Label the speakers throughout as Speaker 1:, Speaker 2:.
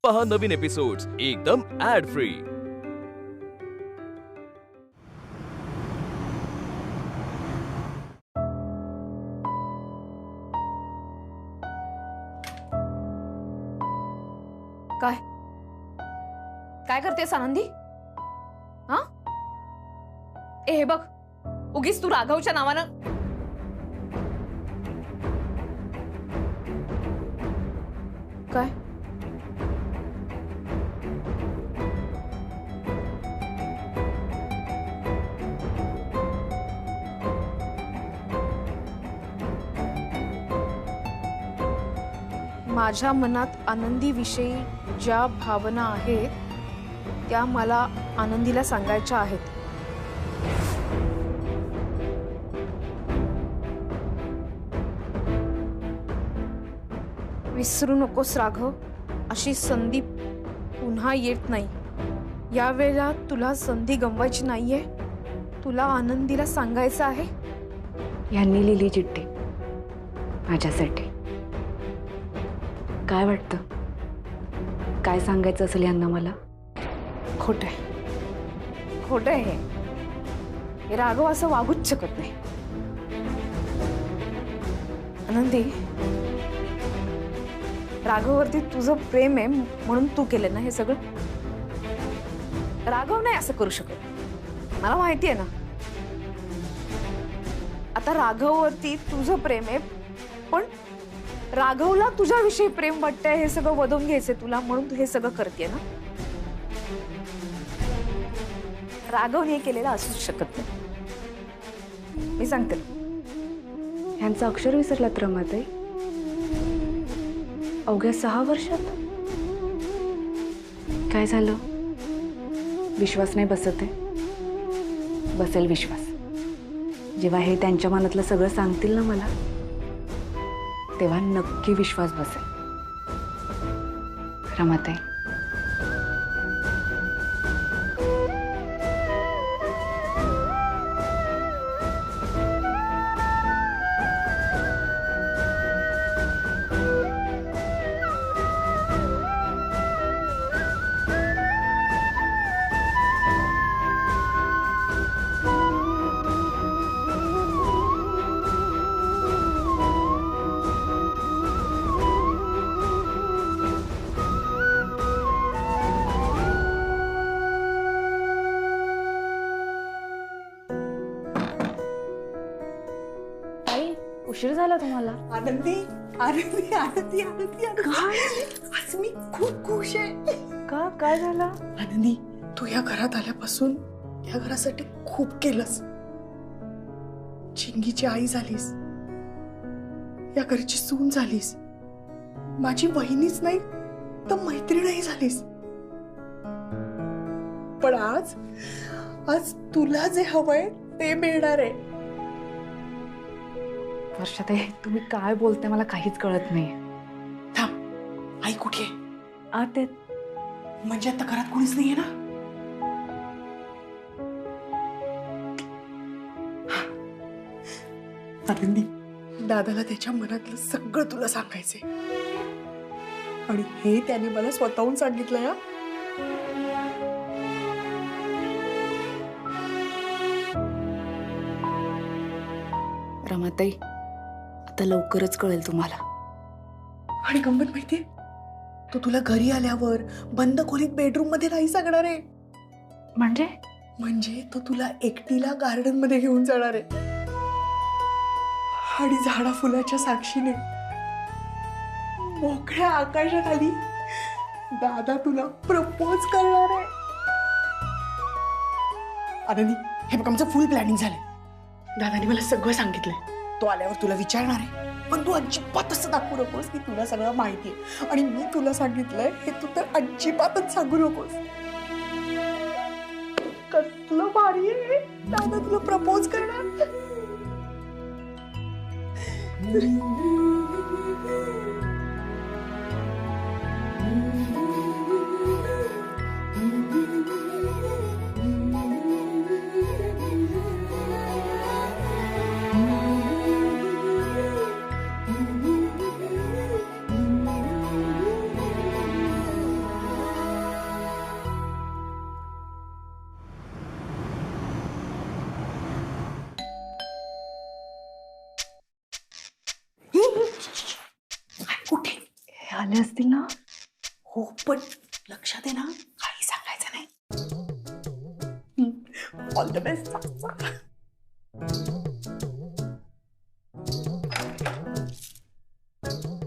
Speaker 1: पहा नवीन एपिसोड्स एकदम add free.
Speaker 2: काय काय करतेस आनंदी? हा हे बघ, उगीच तू राघवच्या नावानं काय माझ्या मनात आनंदीविषयी ज्या भावना आहेत त्या मला आनंदीला सांगायच्या आहेत। विसरू नकोस राघव, अशी संधी पुन्हा येत नाही। यावेळेला तुला संधी गमवायची नाहीये। तुला आनंदीला सांगायचं आहे।
Speaker 3: यांनी लिहिली चिठ्ठी माझ्यासाठी। काय वाटतं, काय सांगायचं असेल यांना मला?
Speaker 2: खोटं आहे, खोटं आहे हे राघव असं वागूच शकत नाही। आनंदी, राघववरती तुझं प्रेम आहे म्हणून तू केलं ना हे सगळं? राघव नाही असं करू शकत, मला माहिती आहे ना। आता राघववरती तुझं प्रेम आहे, पण राघवला तुझ्याविषयी प्रेम वाटतंय हे सगळं वदवून घ्यायचंय तुला, म्हणून तू हे सगळं करतेय ना। राघवने हे केलेलं असूच शकत नाही, मी सांगते।
Speaker 3: यांचं अक्षर विसरलात रमाताई? अवघ्या 6 वर्षात? काय झालं? विश्वास नाही बसत आहे? बसेल विश्वास जेव्हा हे त्यांच्या मनातलं सगळं सांगतील ना मला, तेव्हा नक्की विश्वास बसेल। रमाताई, उशीर झाला तुम्हाला?
Speaker 4: आनंदी आनंदी आनंदी आनंदी आज मी खूप खुश आहे।
Speaker 3: का? काय झालं?
Speaker 4: आनंदी, तू या घरात आल्यापासून या घरासाठी खूप केलंस। चिंगीची आई झालीस, या घरची सून झालीस, माझी बहिणीच नाही तर मैत्रीणही झालीस। पण आज आज तुला जे हवंय ते मिळणार आहे।
Speaker 3: वर्षाताई, तुम्ही काय बोलताय मला काहीच कळत नाही।
Speaker 4: थांब, आई कुठे आहे?
Speaker 3: आत आहेत.
Speaker 4: म्हणजे आता घरात कोणीच नाहीये ना? आनंदी, दादाला त्याच्या मनातलं सगळं तुला सांगायचंय, आणि हे त्याने मला स्वतःहून सांगितलंय।
Speaker 3: रमाताई, आता लवकरच कळेल तुम्हाला।
Speaker 4: आणि गंमत माहितीये, तो तुला घरी आल्यावर बंद खोलीत बेडरूम मध्ये नाही सांगणार आहे। म्हणजे तो तुला एकटीला गार्डन मध्ये घेऊन जाणार आहे, आणि झाडा फुलाच्या साक्षीने मोकळ्या आकाशाखाली दादा तुला प्रपोज करणार आहे। आनंदी, हे बघ, आमचं फुल प्लॅनिंग झालंय। दादाने मला सगळं सांगितलंय। तो आल्यावर तुला विचारणार आहे, पण तू अजिबात असं दाखवू नकोस की तुला सगळं माहितीये, आणि मी तुला सांगितलंय हे तू तर अजिबातच सांगू नकोस। कसलं भारी आहे, दादा तुला प्रपोज करणार।
Speaker 3: आले असतील ना?
Speaker 4: हो पण लक्षात आहे ना, काही सांगायचं नाही. All the best.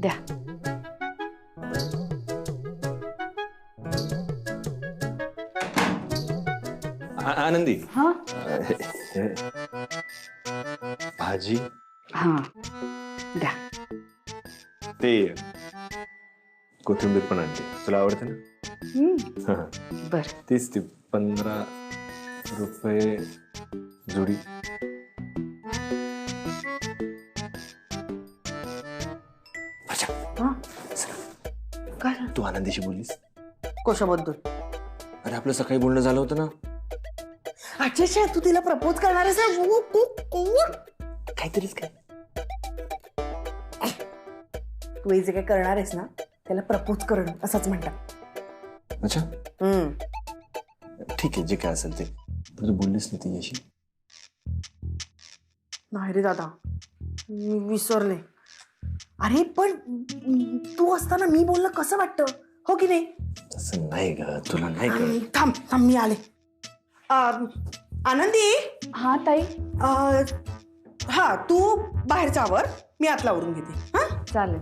Speaker 3: द्या.
Speaker 5: आनंदी
Speaker 3: हा
Speaker 5: भाजी
Speaker 3: हा द्या.
Speaker 5: ते कोथिंबीर पण आणली, तुला आवडते ना? हा.
Speaker 3: बर.
Speaker 5: तीच ती 15 रुपये जुडी. अच्छा,
Speaker 3: हा
Speaker 4: काय
Speaker 5: तू आनंदीशी बोललीस?
Speaker 4: कशाबद्दल?
Speaker 5: अरे आपलं सकाळी बोलणं झालं होतं ना.
Speaker 4: अच्छा, तू तिला प्रपोज करणार आहेस?
Speaker 5: काहीतरीच काय.
Speaker 4: तू हे जे काय करणार आहेस ना, त्याला प्रपोज करणं असंच म्हणतात.
Speaker 5: अच्छा ठीक आहे, जे काय असेल ते. तू बोललीस ना तिच्याशी?
Speaker 4: नाही रे दादा, मी विसरले. अरे पण तू असताना मी बोलणं कसं वाटतं, हो की नाही?
Speaker 5: तसं नाही ग, तुला नाही कळत.
Speaker 4: थांब मी आले. आनंदी.
Speaker 3: हा ताई.
Speaker 4: हा तू बाहेरचा आवर, मी आतला आवरून घेते. हा
Speaker 3: चालेल.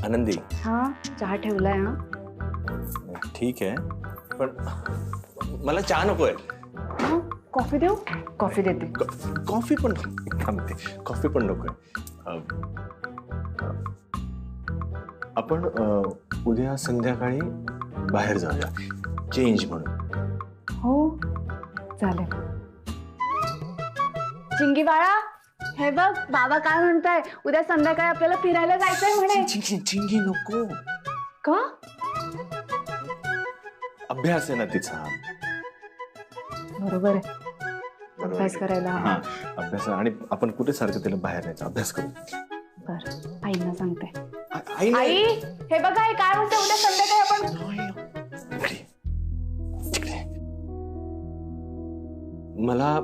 Speaker 5: आनंदी
Speaker 3: हा चहा ठेवलाय. हा
Speaker 5: ठीक आहे, पण मला चहा नकोय.
Speaker 3: हा, कॉफी देऊ? कॉफी देते.
Speaker 5: कॉफी पण थांबते. कॉफी पण नकोय. आपण उद्या संध्याकाळी बाहेर जाऊया, चेंज म्हणून.
Speaker 3: हो चालेल. चिंगी बाळा, हे बघ बाबा काय म्हणताय, उद्या संध्याकाळी आपल्याला फिरायला जायचंय म्हणे.
Speaker 5: चिंगी नको.
Speaker 3: का?
Speaker 5: अभ्यास आहे ना तिचा.
Speaker 3: बरोबर आहे, अभ्यास करायला.
Speaker 5: हा अभ्यास. आणि आपण कुठे सारखं तिला बाहेर न्यायचं, अभ्यास करू.
Speaker 3: बर, आईंना सांगते.
Speaker 5: आई
Speaker 3: आई हे बघा, हे काय म्हणते, उद्या संध्याकाळी आपण.
Speaker 5: मला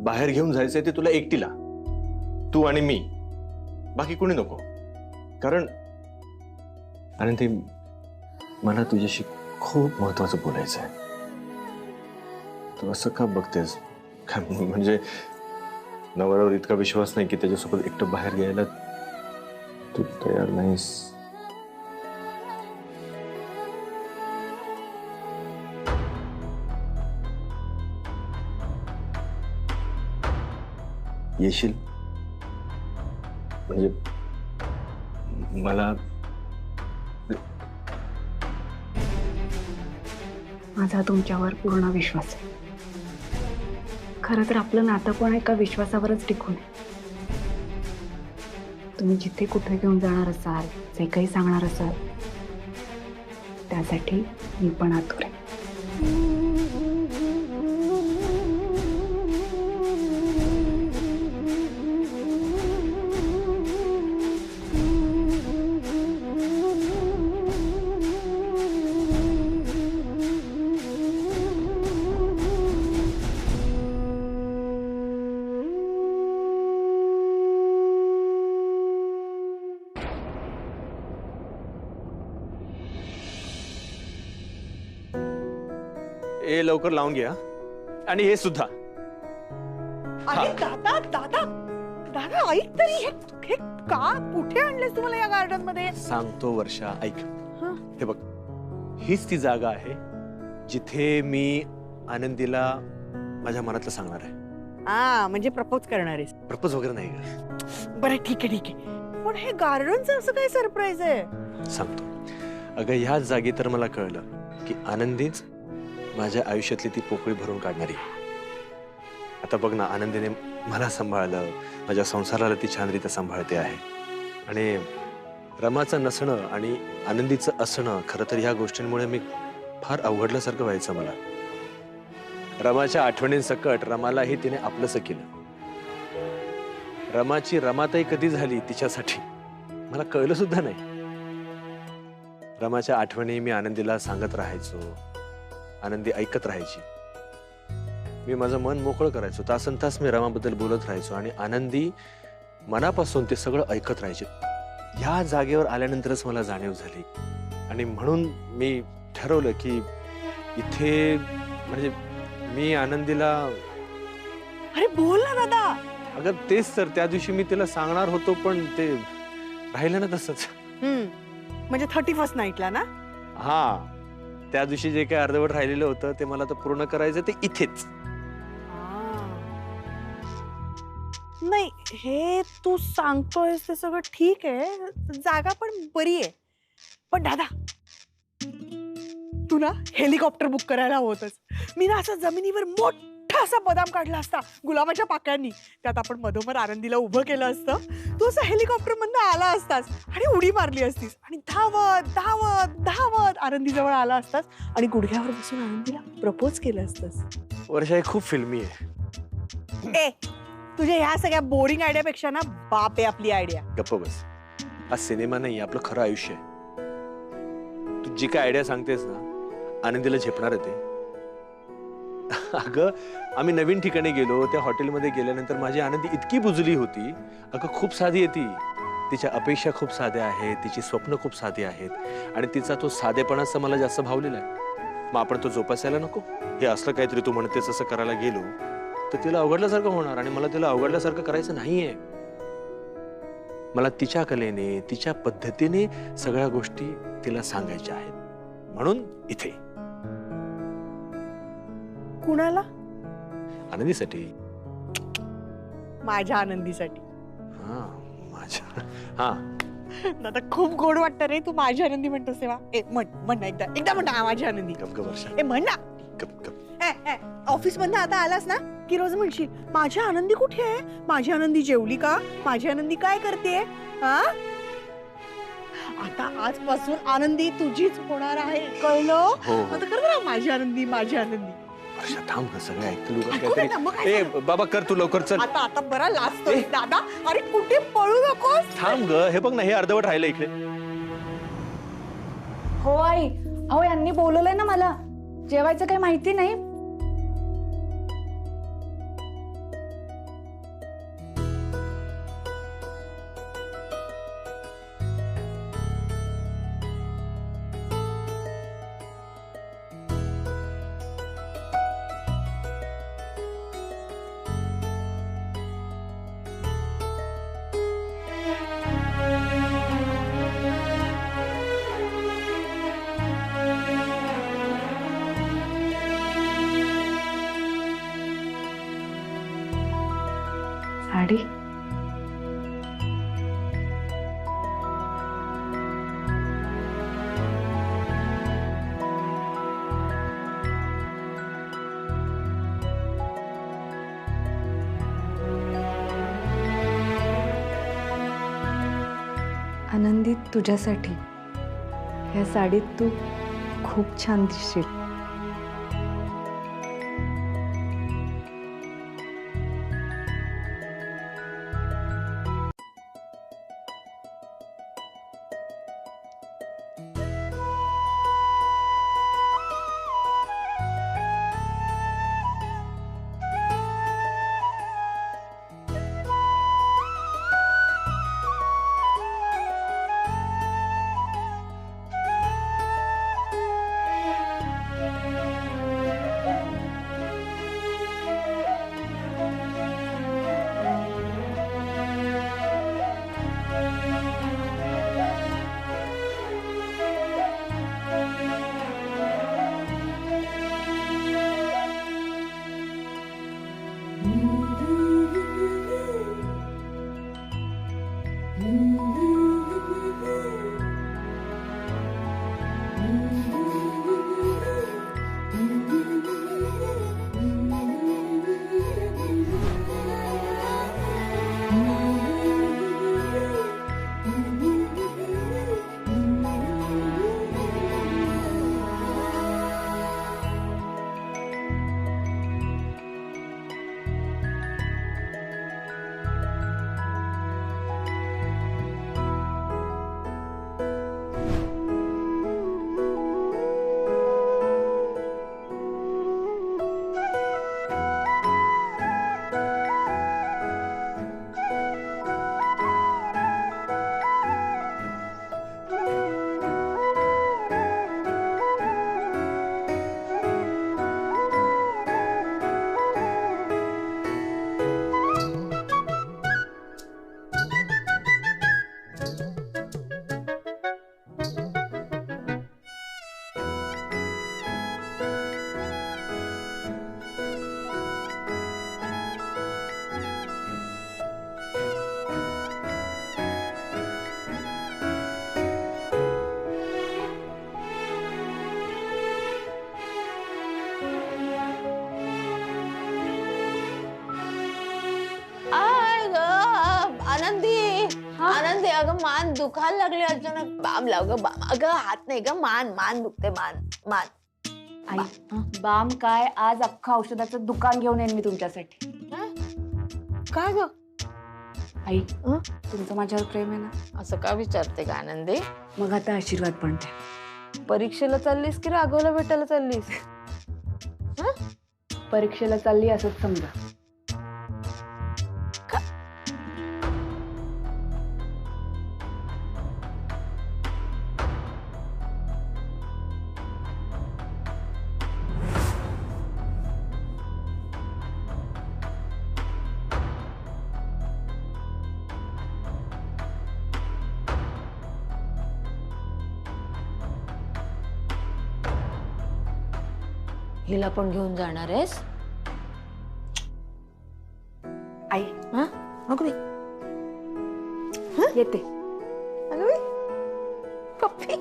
Speaker 5: बाहेर घेऊन जायचंय ते तुला एकटीला, तू आणि मी, बाकी कोणी नको. कारण ते मला तुझ्याशी खूप महत्वाचं बोलायचं आहे. तू असं का बघतेस? काय म्हणजे नवऱ्यावर इतका विश्वास नाही की त्याच्यासोबत एकटं बाहेर गेला तू तयार नाहीस? येशील म्हणजे मला.
Speaker 3: माझा तुमच्यावर पूर्ण विश्वास आहे. खरं तर आपलं नातं पण एका विश्वासावरच टिकून आहे. तुम्ही जिथे कुठे घेऊन जाणार असाल, जे काही सांगणार असाल, त्यासाठी मी पण आतुर आहे.
Speaker 5: ए लवकर लावून घ्या. आणि हे सुद्धा.
Speaker 4: अरे दादा दादा दादा, ऐक तरी, हे का कुठे आणलेस तुम्हाला या गार्डन मध्ये?
Speaker 5: सांगतो वर्षा, ऐक. हे बघ, हीच ती जागा आहे जिथे मी आनंदीला माझ्या मनातलं सांगणार आहे.
Speaker 4: म्हणजे प्रपोज करणार आहेस?
Speaker 5: प्रपोज वगैरे नाही ग.
Speaker 4: बरं ठीक आहे. पण हे गार्डनचं असं काय सरप्राईज आहे?
Speaker 5: सांगतो. अगं ह्याच जागी तर मला कळलं की आनंदीच माझ्या आयुष्यातली ती पोकळी भरून काढणारी. आता बघ ना, आनंदीने मला सांभाळलं, माझ्या संसाराला ती छानरीत्या सांभाळते आहे. आणि रमाचं नसणं आणि आनंदीचं असणं, खरं तर ह्या गोष्टींमुळे मी फार अवघडल्यासारखं व्हायचं मला. रमाच्या आठवणींसकट रमालाही तिने आपलंसं केलं. रमाची रमाताई कधी झाली तिच्यासाठी मला कळलं सुद्धा नाही. रमाच्या आठवणी मी आनंदीला सांगत राहायचो, आनंदी ऐकत राहायची. मी माझं मन मोकळं करायचो, तासन तास मी रमाबद्दल बोलत राहायचो आणि आनंदी मनापासून ते सगळं ऐकत राहायचे. ह्या जागेवर आल्यानंतरच मला जाणीव झाली आणि म्हणून मी ठरवलं की इथे म्हणजे मी आनंदीला.
Speaker 4: अरे बोल ना दादा.
Speaker 5: अगं तेच तर, त्या दिवशी मी तिला सांगणार होतो पण ते राहिलं ना तसंच.
Speaker 4: म्हणजे 31st नाईटला ना.
Speaker 5: हा, त्या दिवशी जे काही अर्धवट राहिलेलं होतं ते मला तर पूर्ण करायचं, ते इथेच.
Speaker 4: नाही, हे तू सांगतोयस ते सगळं ठीक आहे, जागा पण बरी आहे, पण दादा तू ना हेलिकॉप्टर बुक करायला होतच. मी ना असं जमिनीवर मोठा असा बदाम काढला असता गुलाबाच्या पाकळ्यांनी, त्यात आपण मधोमध आनंदीला उभं केलं असतं, तू असं हेलिकॉप्टर मधनं आला असतास आणि उडी मारली असतीस आणि धावत धावत धावत आनंदीजवळ आला असतास आणि गुडघ्यावर बसून आनंदीला प्रपोज केलं असतंस.
Speaker 5: वर्षा हे खूप फिल्मी आहे.
Speaker 4: ए, तुझ्या ह्या सगळ्या बोरिंग आयडियापेक्षा ना बाप आहे आपली आयडिया.
Speaker 5: गप्प बस, हा सिनेमा नाही, आपलं खरं आयुष्य आहे. तू जी काय आयडिया सांगतेस ना, आनंदीला झेपणार आहे ते. अगं आम्ही नवीन ठिकाणी गेलो, त्या हॉटेलमध्ये गेल्यानंतर माझी आनंदी इतकी बुजली होती. अगं खूप साधी आहे ती, तिच्या अपेक्षा खूप साध्या आहेत, तिची स्वप्न खूप साधी आहेत आणि तिचा तो साधेपणाच मला जास्त भावलेला आहे. मग आपण तो जोपासायला नको. हे असलं काहीतरी तू म्हणतेस असं करायला गेलो तर तिला अवघडल्यासारखं होणार आणि मला तिला अवघडल्यासारखं करायचं नाहीये. मला तिच्या कलेने, तिच्या पद्धतीने सगळ्या गोष्टी तिला सांगायच्या आहेत, म्हणून इथे.
Speaker 4: कुणाला?
Speaker 5: आनंदीसाठी.
Speaker 4: माझ्या आनंदीसाठी.
Speaker 5: हा, माझ्या. हा,
Speaker 4: दादा खूप गोड वाटतं रे तू माझी आनंदी म्हणतोस तेव्हा. ए म्हण ना, एकदा म्हण ना माझी आनंदी.
Speaker 5: गप वर्षा,
Speaker 4: ए म्हण ना.
Speaker 5: गप गप.
Speaker 4: ऑफिस मधनं आता आलास ना की रोज म्हणशील माझी आनंदी कुठे आहे, माझी आनंदी जेवली का, माझी आनंदी काय करते. हा, आता आजपासून आनंदी तुझीच होणार आहे, कळलं.
Speaker 5: हो, हो.
Speaker 4: आता कर ना माझी आनंदी माझी आनंदी.
Speaker 5: वर्षा थांब गं, सगळे ऐकतील उगाच
Speaker 4: ऐकू दे ना, मग
Speaker 5: काहीतरी.
Speaker 4: काय
Speaker 5: ए बाबा कर तू लवकर, चल.
Speaker 4: आता आता बरा लाजतोय दादा. अरे कुठे पळू नकोस.
Speaker 5: थांब ग, हे बघ ना, हे अर्धवट राहिलं इकडे.
Speaker 3: हो आई, अहो यांनी बोलवलंय ना मला, जेवायचं काही माहिती नाही. साडी. आनंदी, तुझ्यासाठी ह्या साडीत तू खूप छान दिसशील.
Speaker 6: अगं मान दुखायला लागले अचानक. बाम लाव ग बाम. अगं हात नाही ग, मान मान दुखते, मान मान.
Speaker 3: आई बाम काय, आज अख्खं औषधाचं दुकान घेऊन येईन मी तुमच्यासाठी.
Speaker 6: काय ग?
Speaker 3: आई तुमचं माझ्यावर प्रेम आहे ना?
Speaker 6: असं का विचारते का आनंदी?
Speaker 3: मग आता आशीर्वाद पण द्या.
Speaker 6: परीक्षेला चाललीस की राघवला भेटायला चाललीस?
Speaker 3: परीक्षेला चालली असंच समजा.
Speaker 6: हिला पण घेऊन जाणार आहेस?
Speaker 3: आई
Speaker 6: हा अगं बाई,
Speaker 3: येते.
Speaker 6: अगं बाई, पप्पी.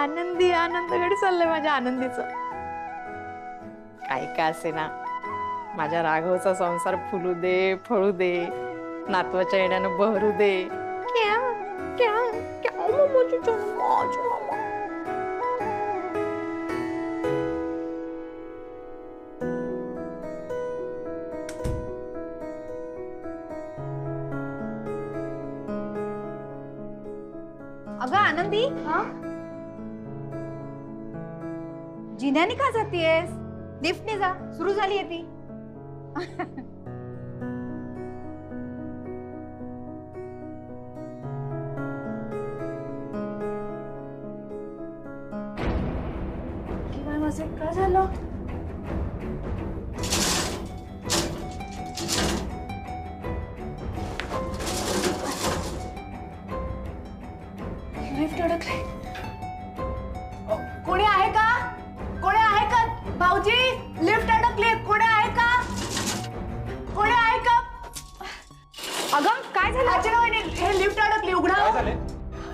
Speaker 6: आनंदी आनंदाकडे चाललंय माझ्या आनंदीचं. काही का असे ना, माझ्या राघवचा संसार फुलू दे, फळू दे, नातवाच्या येण्यानं बहरू दे. क्या क्या क्या मामाची जान, माझी मामा.
Speaker 7: अगं आनंदी, जिन्याने का जातीयेस? लिफ्टने जा, सुरू झाली ती.
Speaker 3: काय झालं? लिफ्ट अडकले. कोणी आहे का? कोणी आहे का? भाऊजी लिफ्ट अडकली, कोणी आहे का? कोणी आहे का? अगं काय झालं? अचानक हे लिफ्ट अडकली, उघडा.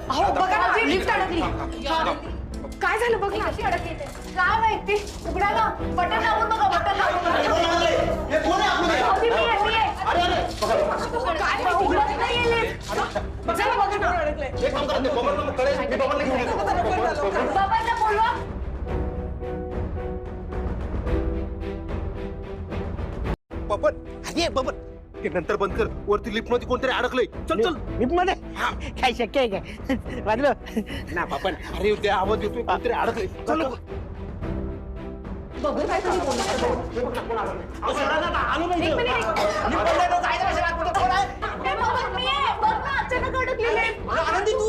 Speaker 3: अहो बघा ना, लिफ्ट अडकली. काय झालं बघ ना. अडकली काय माहिती, उघडा ना. बटन दाबून बघा, बटन दाबून बघा. काय माहिती, उघडत नाहीये लिफ्ट. चला बघा ना. बाबांना बोलवा.
Speaker 8: बबन, अरे बबन, ते नंतर बंद कर. वरती लिफ्ट मध्ये कोणतरी अडकलंय. चल चल.
Speaker 9: लिफ्ट मध्ये काय शक्य आहे काय? वाटलं
Speaker 8: ना बापन, अरे ते आवाज येतोय, कोणतरी अडकलंय. चल
Speaker 7: बघू काय तरी अचानक अडकलेले.
Speaker 8: आनंदी तू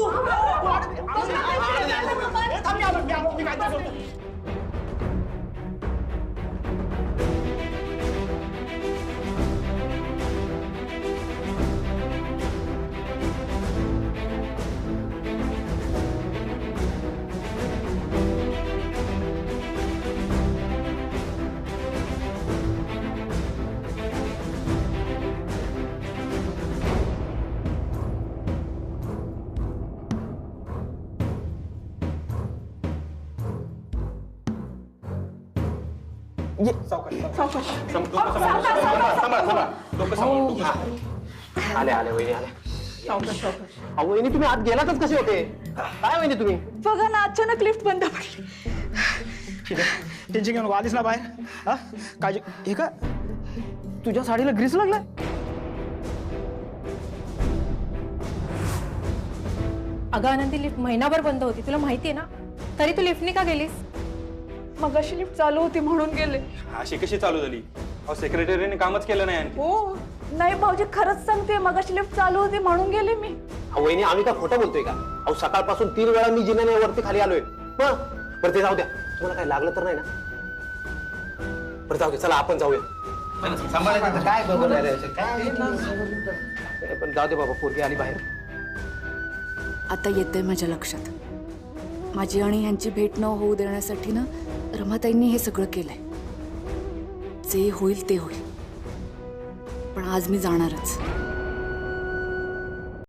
Speaker 9: आले आले वहिनी आले. अहो वहिनी तुम्ही आत गेलातच कसे होते? काय वहिनी तुम्ही?
Speaker 7: बघा ना, अचानक लिफ्ट बंद पडली.
Speaker 9: टेन्शन घेऊन आधीच ना बाहेर. हा काय हे का तुझ्या साडीला ग्रीस लागलाय?
Speaker 2: अगं आनंदी, लिफ्ट महिनाभर बंद होती, तुला माहिती आहे ना. तरी तू लिफ्टने का गेलीस?
Speaker 3: मगाशी लिफ्ट चालू होती म्हणून गेले.
Speaker 10: अशी कशी चालू झाली? अहो सेक्रेटरीने कामच केलं नाही आणखी.
Speaker 3: हो नाही भाऊजी, खरंच सांगते, मगाशी लिफ्ट चालू होती म्हणून गेले मी.
Speaker 9: अहो वहिनी आम्ही का खोटं बोलतोय का? अहो सकाळपासून 3 वेळा मी जिन्याने वरती खाली आलोय. बरं ते जाऊ द्या, तुम्हाला काय लागलं तर नाही ना? बरं जाऊ दे, चला आपण जाऊया.
Speaker 10: काय
Speaker 9: पण जाऊ दे बाबा, पोरगी आली बाहेर.
Speaker 3: आता येतंय माझ्या लक्षात, माझी आणि ह्यांची भेट न होऊ देण्यासाठी ना रमाताईंनी हे सगळं केलंय. जे होईल ते होईल, पण आज मी जाणारच.